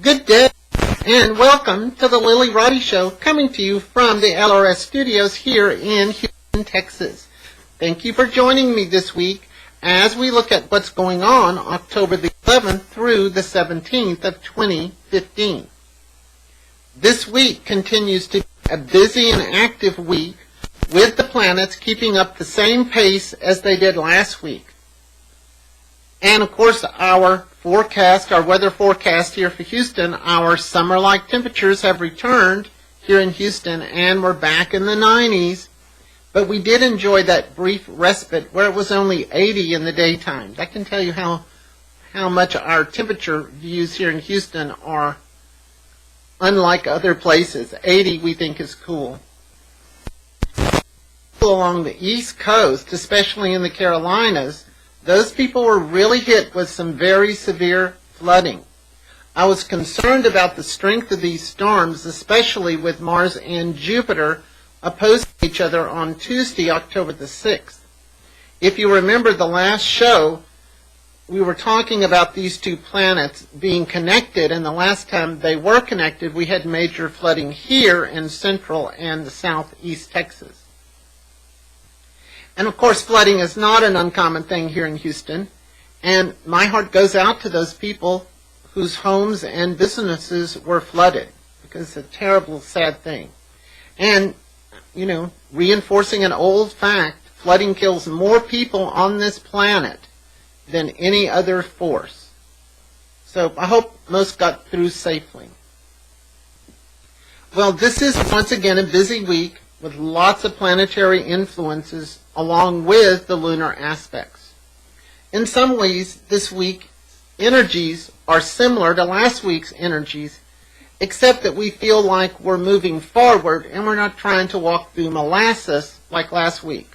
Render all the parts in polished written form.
Good day, and welcome to the Lillyroddyshow, coming to you from the LRS studios here in Houston, Texas. Thank you for joining me this week as we look at what's going on October the 11th through the 17th of 2015. This week continues to be a busy and active week, with the planets keeping up the same pace as they did last week. And of course, our weather forecast here for Houston, our summer-like temperatures have returned here in Houston, and we're back in the 90s. But we did enjoy that brief respite where it was only 80 in the daytime. That can tell you how much our temperature views here in Houston are unlike other places. 80 we think is cool. Along the East Coast, especially in the Carolinas, those people were really hit with some very severe flooding. I was concerned about the strength of these storms, especially with Mars and Jupiter opposing each other on Tuesday, October the 6th. If you remember the last show, we were talking about these two planets being connected, and the last time they were connected, we had major flooding here in central and southeast Texas. And of course, flooding is not an uncommon thing here in Houston, and my heart goes out to those people whose homes and businesses were flooded, because it's a terrible, sad thing. And, reinforcing an old fact, flooding kills more people on this planet than any other force. So I hope most got through safely. Well, this is once again a busy week with lots of planetary influences along with the lunar aspects. In some ways, this week's energies are similar to last week's energies, except that we feel like we're moving forward and we're not trying to walk through molasses like last week.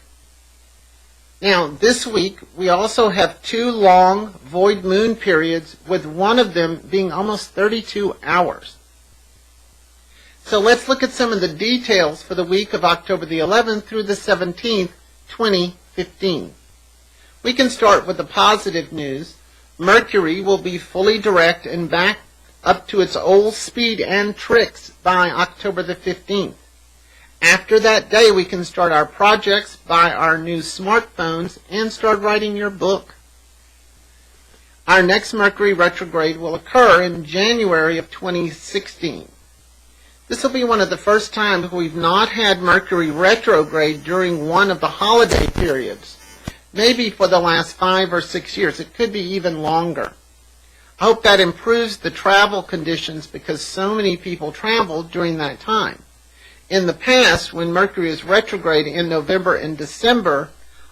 Now, this week, we also have two long void moon periods, with one of them being almost 32 hours. So let's look at some of the details for the week of October the 11th through the 17th, 2015. We can start with the positive news. Mercury will be fully direct and back up to its old speed and tricks by October the 15th. After that day, we can start our projects, buy our new smartphones, and start writing your book. Our next Mercury retrograde will occur in January of 2016. This will be one of the first times we've not had Mercury retrograde during one of the holiday periods. Maybe for the last 5 or 6 years. It could be even longer. I hope that improves the travel conditions, because so many people traveled during that time. In the past, when Mercury is retrograde in November and December,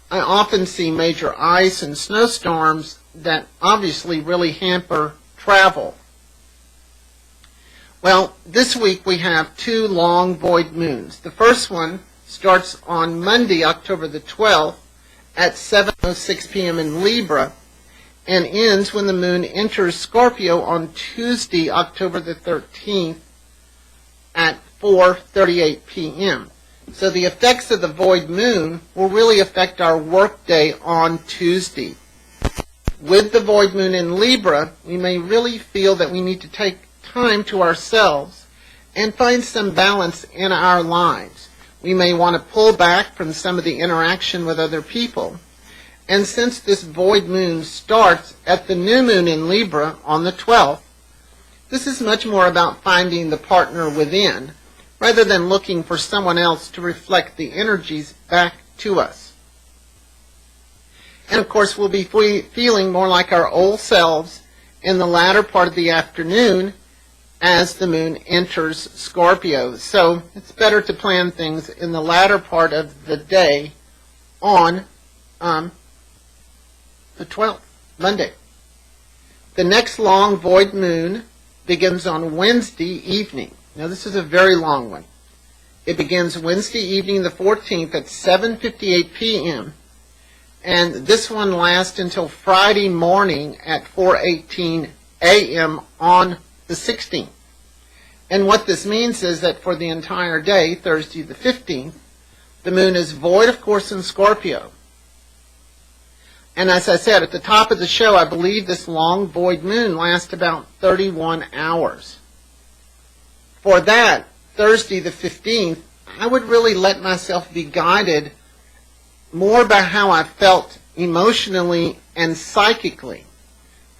I often see major ice and snowstorms that obviously really hamper travel. Well, this week we have two long void moons. The first one starts on Monday, October the 12th at 7:06 p.m. in Libra, and ends when the moon enters Scorpio on Tuesday, October the 13th at 4:38 p.m. So the effects of the void moon will really affect our workday on Tuesday. With the void moon in Libra, we may really feel that we need to take time to ourselves and find some balance in our lives. We may want to pull back from some of the interaction with other people. And since this void moon starts at the new moon in Libra on the 12th, this is much more about finding the partner within, rather than looking for someone else to reflect the energies back to us. And of course, we'll be feeling more like our old selves in the latter part of the afternoon as the moon enters Scorpio. So it's better to plan things in the latter part of the day on the 12th, Monday. The next long void moon begins on Wednesday evening. Now, this is a very long one. It begins Wednesday evening the 14th at 7:58 p.m. And this one lasts until Friday morning at 4:18 a.m. on the 16th. And what this means is that for the entire day, Thursday the 15th, the moon is void, of course, in Scorpio. And as I said at the top of the show, I believe this long void moon lasts about 31 hours. For that, Thursday the 15th, I would really let myself be guided more by how I felt emotionally and psychically.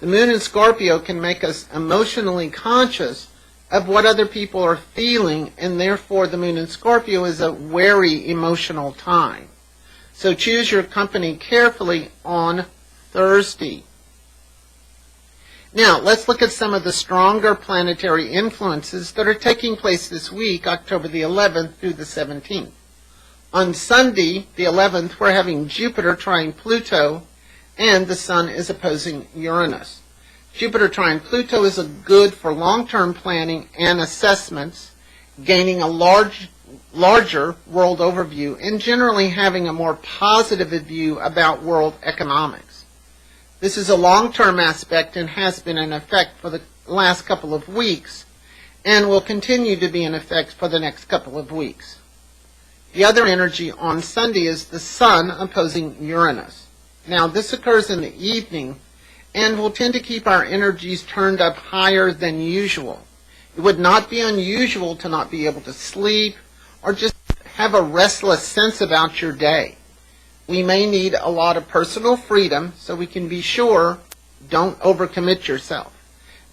The moon in Scorpio can make us emotionally conscious of what other people are feeling, and therefore the moon in Scorpio is a very emotional time. So choose your company carefully on Thursday. Now, let's look at some of the stronger planetary influences that are taking place this week, October the 11th through the 17th. On Sunday, the 11th, we're having Jupiter trine Pluto, and the Sun is opposing Uranus. Jupiter trine Pluto is good for long-term planning and assessments, gaining a larger world overview, and generally having a more positive view about world economics. This is a long-term aspect and has been in effect for the last couple of weeks and will continue to be in effect for the next couple of weeks. The other energy on Sunday is the Sun opposing Uranus. Now, this occurs in the evening and will tend to keep our energies turned up higher than usual. It would not be unusual to not be able to sleep or just have a restless sense about your day. We may need a lot of personal freedom, so we can be sure don't overcommit yourself.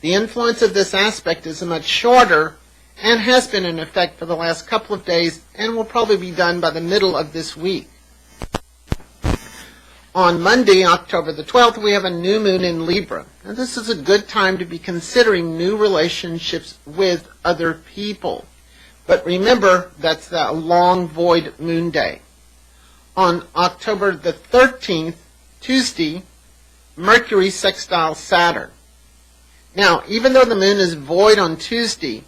The influence of this aspect is much shorter and has been in effect for the last couple of days and will probably be done by the middle of this week. On Monday, October the 12th, we have a new moon in Libra. Now, this is a good time to be considering new relationships with other people. But remember, that's the long void moon day. On October the 13th, Tuesday, Mercury sextiles Saturn. Now, even though the moon is void on Tuesday,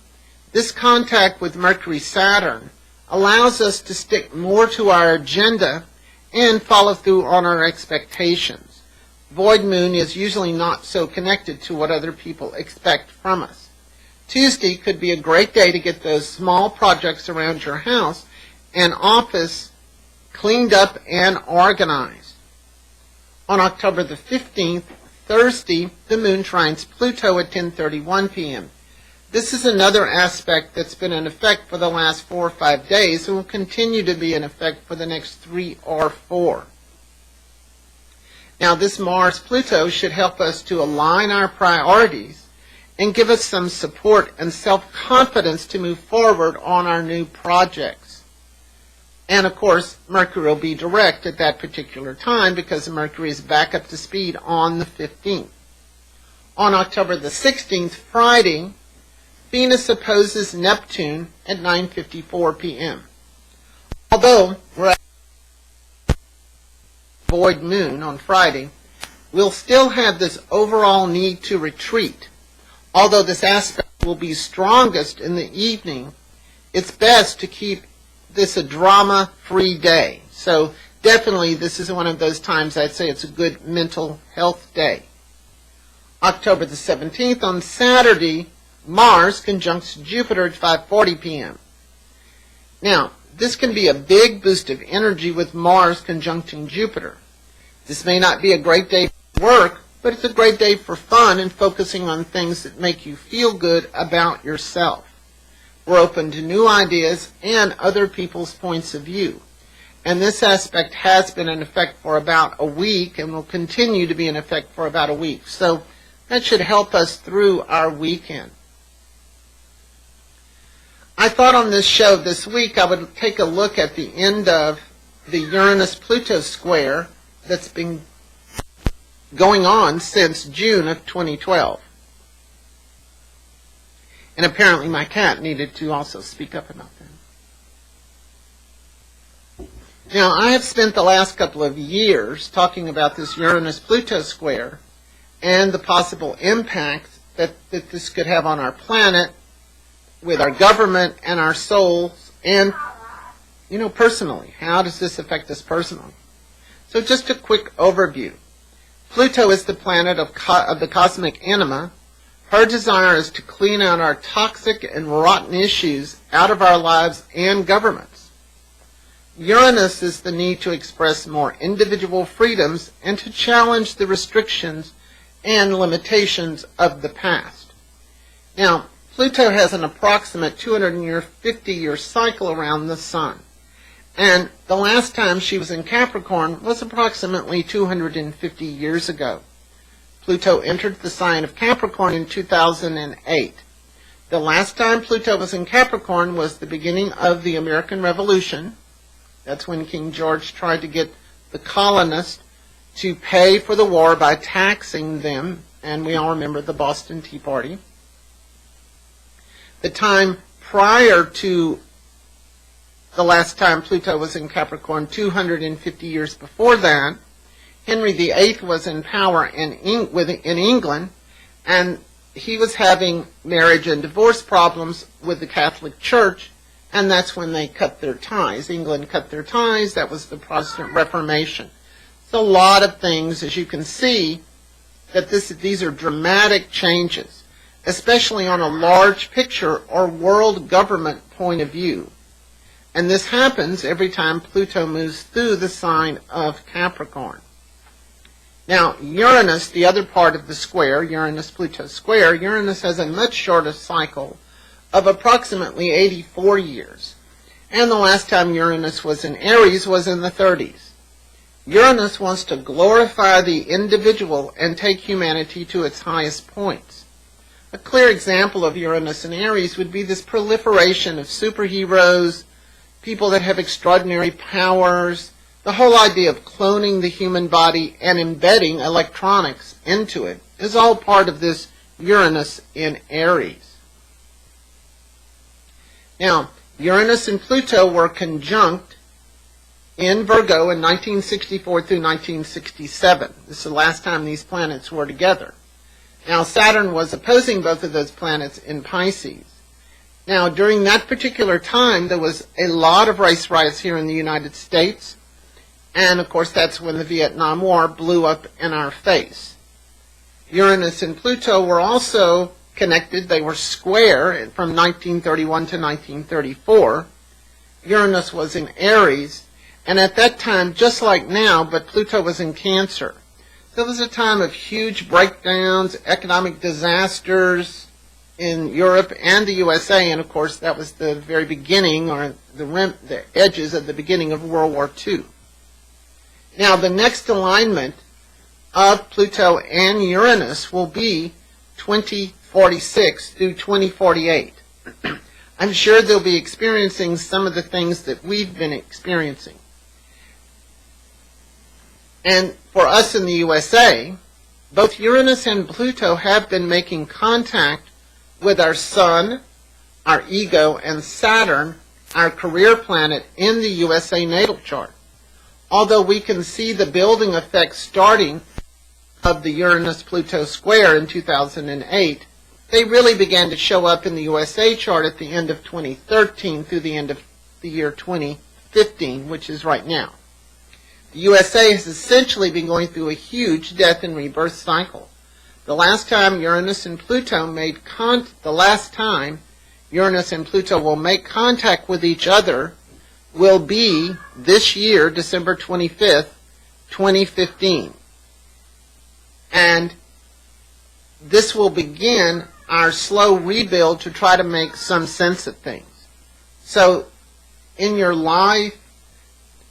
this contact with Mercury-Saturn allows us to stick more to our agenda and follow through on our expectations. Void moon is usually not so connected to what other people expect from us. Tuesday could be a great day to get those small projects around your house and office cleaned up and organized. On October the 15th, Thursday, the moon trines Pluto at 10:31 p.m. This is another aspect that's been in effect for the last 4 or 5 days and will continue to be in effect for the next 3 or 4. Now, this Mars-Pluto should help us to align our priorities and give us some support and self-confidence to move forward on our new projects. And, of course, Mercury will be direct at that particular time because Mercury is back up to speed on the 15th. On October the 16th, Friday, Venus opposes Neptune at 9:54 p.m. Although we're at void moon on Friday, we'll still have this overall need to retreat. Although this aspect will be strongest in the evening, it's best to keep this a drama-free day. So definitely this is one of those times I'd say it's a good mental health day. October the 17th, on Saturday, Mars conjuncts Jupiter at 5:40 p.m. Now, this can be a big boost of energy with Mars conjuncting Jupiter. This may not be a great day for work, but it's a great day for fun and focusing on things that make you feel good about yourself. We're open to new ideas and other people's points of view. And this aspect has been in effect for about a week and will continue to be in effect for about a week. So that should help us through our weekend. I thought on this show this week I would take a look at the end of the Uranus-Pluto Square that's been going on since June of 2012. And apparently my cat needed to also speak up about that. Now, I have spent the last couple of years talking about this Uranus-Pluto Square and the possible impact that this could have on our planet, with our government and our souls, and, personally. How does this affect us personally? So just a quick overview. Pluto is the planet of the cosmic enema. Her desire is to clean out our toxic and rotten issues out of our lives and governments. Uranus is the need to express more individual freedoms and to challenge the restrictions and limitations of the past. Now, Pluto has an approximate 250-year cycle around the Sun, and the last time she was in Capricorn was approximately 250 years ago. Pluto entered the sign of Capricorn in 2008. The last time Pluto was in Capricorn was the beginning of the American Revolution. That's when King George tried to get the colonists to pay for the war by taxing them, and we all remember the Boston Tea Party. The time prior to the last time Pluto was in Capricorn, 250 years before that, Henry VIII was in power in England, and he was having marriage and divorce problems with the Catholic Church, and that's when they cut their ties. England cut their ties. That was the Protestant Reformation. So a lot of things, as you can see, that these are dramatic changes, especially on a large picture or world government point of view. And this happens every time Pluto moves through the sign of Capricorn. Now, Uranus, the other part of the square, Uranus-Pluto square, Uranus has a much shorter cycle of approximately 84 years. And the last time Uranus was in Aries was in the 30s. Uranus wants to glorify the individual and take humanity to its highest points. A clear example of Uranus in Aries would be this proliferation of superheroes, people that have extraordinary powers, the whole idea of cloning the human body and embedding electronics into it is all part of this Uranus in Aries. Now, Uranus and Pluto were conjunct in Virgo in 1964 through 1967. This is the last time these planets were together. Now, Saturn was opposing both of those planets in Pisces. Now, during that particular time, there was a lot of race riots here in the United States. And, of course, that's when the Vietnam War blew up in our face. Uranus and Pluto were also connected. They were square from 1931 to 1934. Uranus was in Aries. And at that time, just like now, but Pluto was in Cancer. So it was a time of huge breakdowns, economic disasters in Europe and the USA. And, of course, that was the very beginning, or the edges of the beginning of World War II. Now, the next alignment of Pluto and Uranus will be 2046 through 2048. I'm sure they'll be experiencing some of the things that we've been experiencing. And for us in the USA, both Uranus and Pluto have been making contact with our Sun, our ego, and Saturn, our career planet, in the USA natal chart. Although we can see the building effect starting of the Uranus-Pluto square in 2008, they really began to show up in the USA chart at the end of 2013 through the end of the year 2015, which is right now. The USA has essentially been going through a huge death and rebirth cycle. The last time Uranus and Pluto will make contact with each other will be this year, December 25th, 2015. And this will begin our slow rebuild to try to make some sense of things. So, in your life,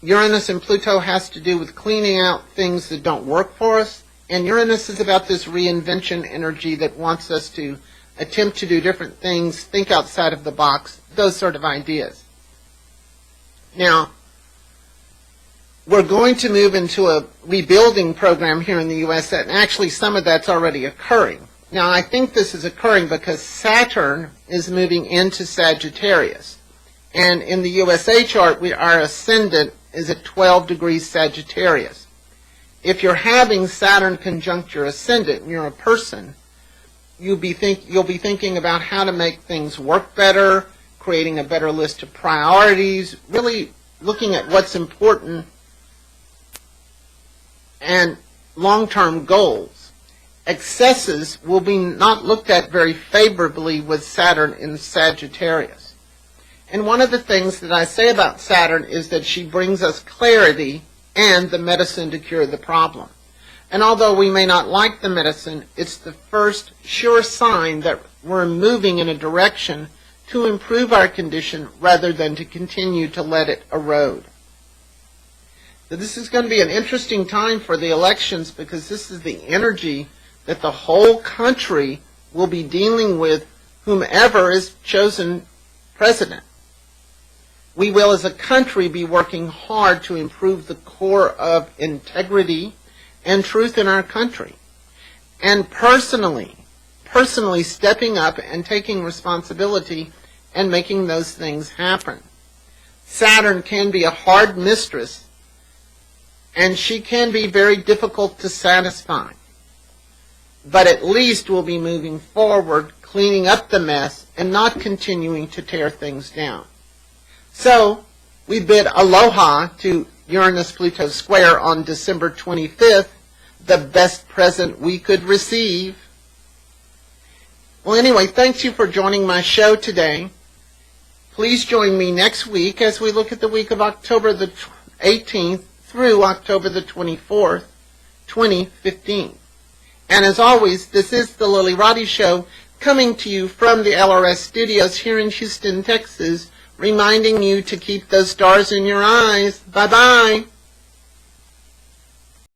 Uranus and Pluto has to do with cleaning out things that don't work for us, and Uranus is about this reinvention energy that wants us to attempt to do different things, think outside of the box, those sort of ideas. Now, we're going to move into a rebuilding program here in the U.S., and actually some of that's already occurring. Now, I think this is occurring because Saturn is moving into Sagittarius. And in the USA chart, our ascendant is at 12 degrees Sagittarius. If you're having Saturn conjunct your ascendant and you're a person, you'll be thinking about how to make things work better, creating a better list of priorities, really looking at what's important and long-term goals. Excesses will be not looked at very favorably with Saturn in Sagittarius. And one of the things that I say about Saturn is that she brings us clarity and the medicine to cure the problem. And although we may not like the medicine, it's the first sure sign that we're moving in a direction to improve our condition rather than to continue to let it erode. So this is going to be an interesting time for the elections because this is the energy that the whole country will be dealing with whomever is chosen president. We will as a country be working hard to improve the core of integrity and truth in our country. And personally stepping up and taking responsibility and making those things happen. Saturn can be a hard mistress, and she can be very difficult to satisfy. But at least we'll be moving forward, cleaning up the mess, and not continuing to tear things down. So, we bid aloha to Uranus Pluto Square on December 25th, the best present we could receive. Well, anyway, thank you for joining my show today. Please join me next week as we look at the week of October the 18th through October the 24th, 2015. And as always, this is the Lilly Roddy Show, coming to you from the LRS studios here in Houston, Texas, reminding you to keep those stars in your eyes. Bye-bye.